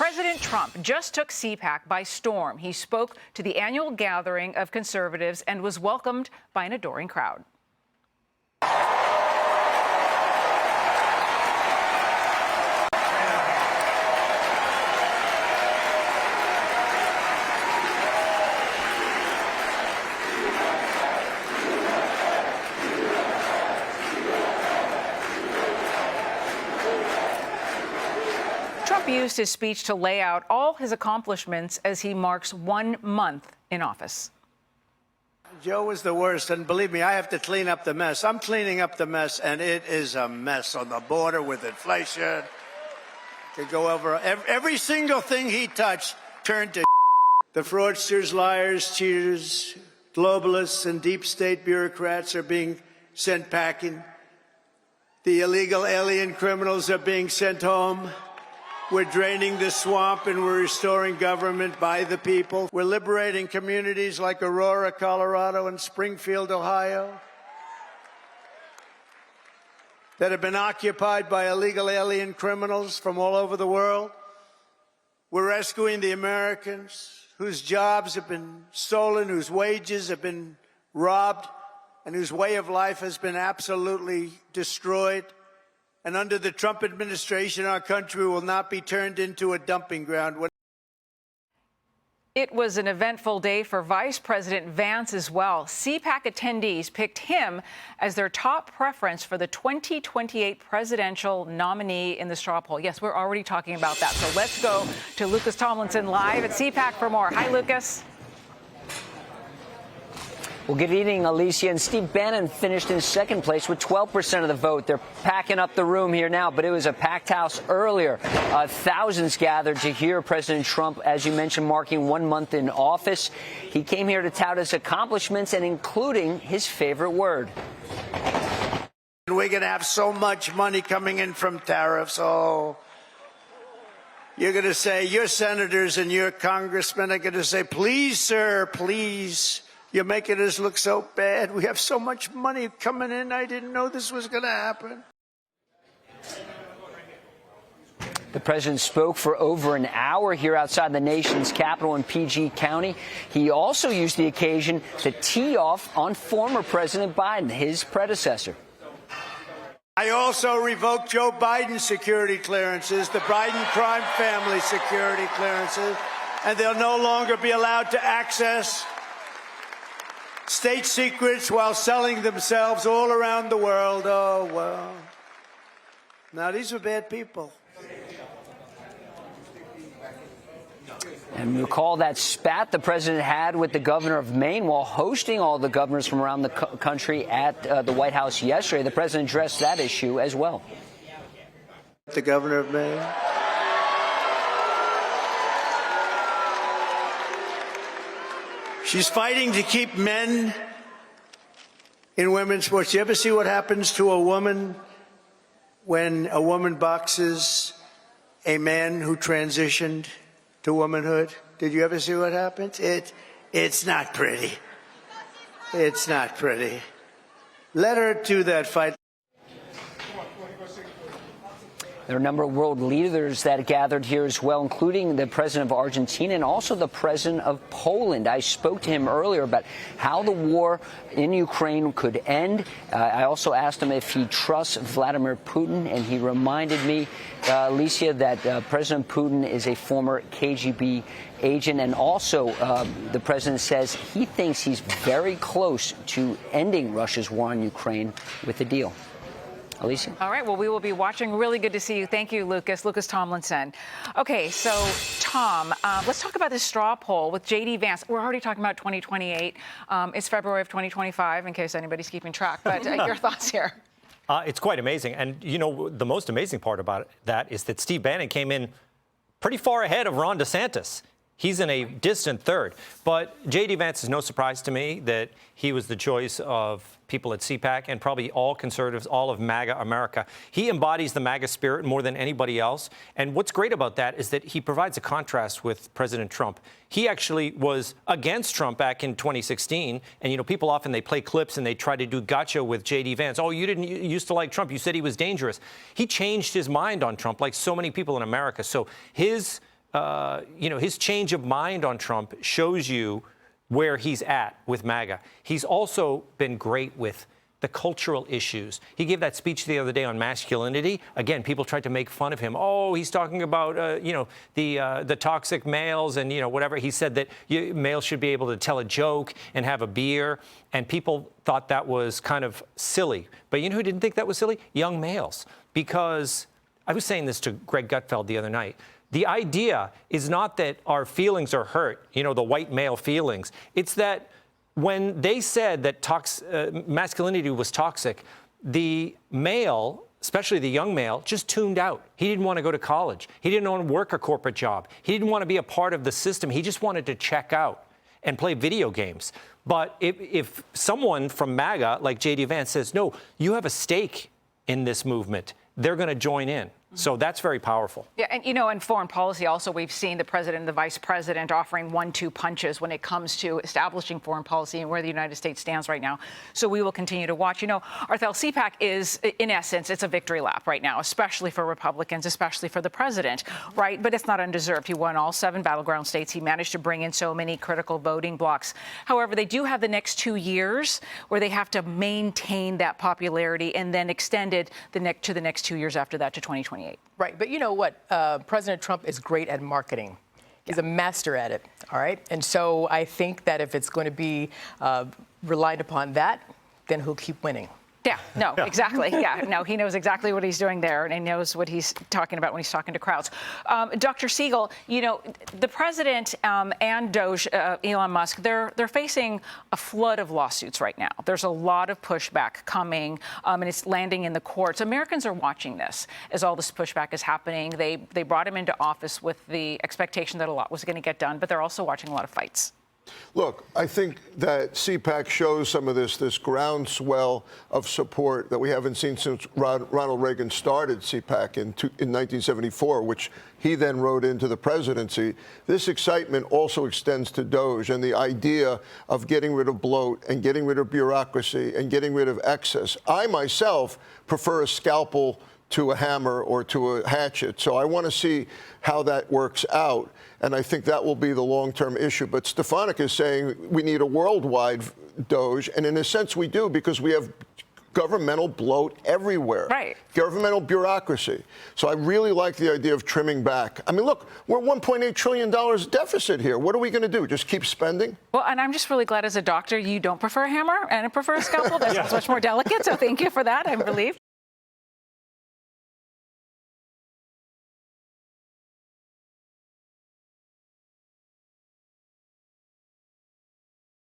President Trump just took CPAC by storm. He spoke to the annual gathering of conservatives and was welcomed by an adoring crowd. Trump used his speech to lay out all his accomplishments as he marks 1 month in office. Joe was the worst, and believe me, I have to clean up the mess. I'm cleaning up the mess, and it is a mess on the border with inflation. To go over every single thing he touched turned to the fraudsters, liars, cheaters, globalists, and deep state bureaucrats are being sent packing. The illegal alien criminals are being sent home. We're draining the swamp and we're restoring government by the people. We're liberating communities like Aurora, Colorado, and Springfield, Ohio, that have been occupied by illegal alien criminals from all over the world. We're rescuing the Americans whose jobs have been stolen, whose wages have been robbed, and whose way of life has been absolutely destroyed. And under the Trump administration, our country will not be turned into a dumping ground. It was an eventful day for Vice President Vance as well. CPAC attendees picked him as their top preference for the 2028 presidential nominee in the straw poll. Yes, we're already talking about that. So let's go to Lucas Tomlinson live at CPAC for more. Hi, Lucas. Well, good evening, Alicia. And Steve Bannon finished in second place with 12% of the vote. They're packing up the room here now, but it was a packed house earlier. Thousands gathered to hear President Trump, as you mentioned, marking 1 month in office. He came here to tout his accomplishments and including his favorite word. We're going to have so much money coming in from tariffs. Oh, you're going to say, your senators and your congressmen are going to say, please, sir, please. You're making us look so bad. We have so much money coming in. I didn't know this was going to happen. The president spoke for over an hour here outside the nation's capital in PG County. He also used the occasion to tee off on former President Biden, his predecessor. I also revoked Joe Biden's security clearances, the Biden crime family security clearances, and they'll no longer be allowed to access state secrets while selling themselves all around the world. Oh, well. Now, these are bad people. And recall that spat the president had with the governor of Maine while hosting all the governors from around the country at the White House yesterday. The president addressed that issue as well. The governor of Maine. She's fighting to keep men in women's sports. You ever see what happens to a woman when a woman boxes a man who transitioned to womanhood? Did you ever see what happens? It's not pretty. It's not pretty. Let her do that fight. There are a number of world leaders that gathered here as well, including the president of Argentina and also the president of Poland. I spoke to him earlier about how the war in Ukraine could end. I also asked him if he trusts Vladimir Putin, and he reminded me, Alicia, that President Putin is a former KGB agent. And also, the president says he thinks he's very close to ending Russia's war on Ukraine with a deal. Alicia? All right. Well, we will be watching. Really good to see you. Thank you, Lucas. Lucas Tomlinson. Okay. So, Tom, let's talk about this straw poll with J.D. Vance. We're already talking about 2028. It's February of 2025, in case anybody's keeping track. But your thoughts here? It's quite amazing. And, you know, the most amazing part about that is that Steve Bannon came in pretty far ahead of Ron DeSantis. He's in a distant third. But J.D. Vance is no surprise to me that he was the choice of people at CPAC and probably all conservatives, all of MAGA America. He embodies the MAGA spirit more than anybody else. And what's great about that is that he provides a contrast with President Trump. He actually was against Trump back in 2016. And, you know, people often, they play clips and they try to do gotcha with J.D. Vance. Oh, you didn't used to like Trump. You said he was dangerous. He changed his mind on Trump, like so many people in America. So his his change of mind on Trump shows you where he's at with MAGA. He's also been great with the cultural issues. He gave that speech the other day on masculinity. Again, people tried to make fun of him. Oh, he's talking about, the toxic males and, whatever. He said that males should be able to tell a joke and have a beer. And people thought that was kind of silly. But you know who didn't think that was silly? Young males. Because I was saying this to Greg Gutfeld the other night. The idea is not that our feelings are hurt, the white male feelings. It's that when they said that masculinity was toxic, the male, especially the young male, just tuned out. He didn't want to go to college. He didn't want to work a corporate job. He didn't want to be a part of the system. He just wanted to check out and play video games. But if someone from MAGA, like J.D. Vance, says, no, you have a stake in this movement, they're going to join in. So that's very powerful. Yeah, and in foreign policy also, we've seen the president and the vice president offering 1-2 punches when it comes to establishing foreign policy and where the United States stands right now. So we will continue to watch. Arthel, CPAC is, in essence, it's a victory lap right now, especially for Republicans, especially for the president, right? But it's not undeserved. He won all 7 battleground states. He managed to bring in so many critical voting blocks. However, they do have the next 2 years where they have to maintain that popularity and then extend it to the next 2 years after that to 2028. Right. But you know what? President Trump is great at marketing. He's a master at it. All right. And so I think that if it's going to be relied upon that, then he'll keep winning. Yeah, no, exactly. Yeah, no, he knows exactly what he's doing there, and he knows what he's talking about when he's talking to crowds. Dr. Siegel, the president and Doge, Elon Musk, they're facing a flood of lawsuits right now. There's a lot of pushback coming, and it's landing in the courts. Americans are watching this as all this pushback is happening. They brought him into office with the expectation that a lot was going to get done, but they're also watching a lot of fights. Look, I think that CPAC shows some of this groundswell of support that we haven't seen since Ronald Reagan started CPAC in 1974, which he then wrote into the presidency. This excitement also extends to Doge and the idea of getting rid of bloat and getting rid of bureaucracy and getting rid of excess. I myself prefer a scalpel to a hammer or to a hatchet. So I want to see how that works out. And I think that will be the long-term issue. But Stefanik is saying we need a worldwide Doge. And in a sense, we do, because we have governmental bloat everywhere. Right. Governmental bureaucracy. So I really like the idea of trimming back. I mean, look, we're $1.8 trillion deficit here. What are we going to do? Just keep spending? Well, and I'm just really glad as a doctor you don't prefer a hammer and I prefer a scalpel. That sounds much more delicate. So thank you for that. I'm relieved.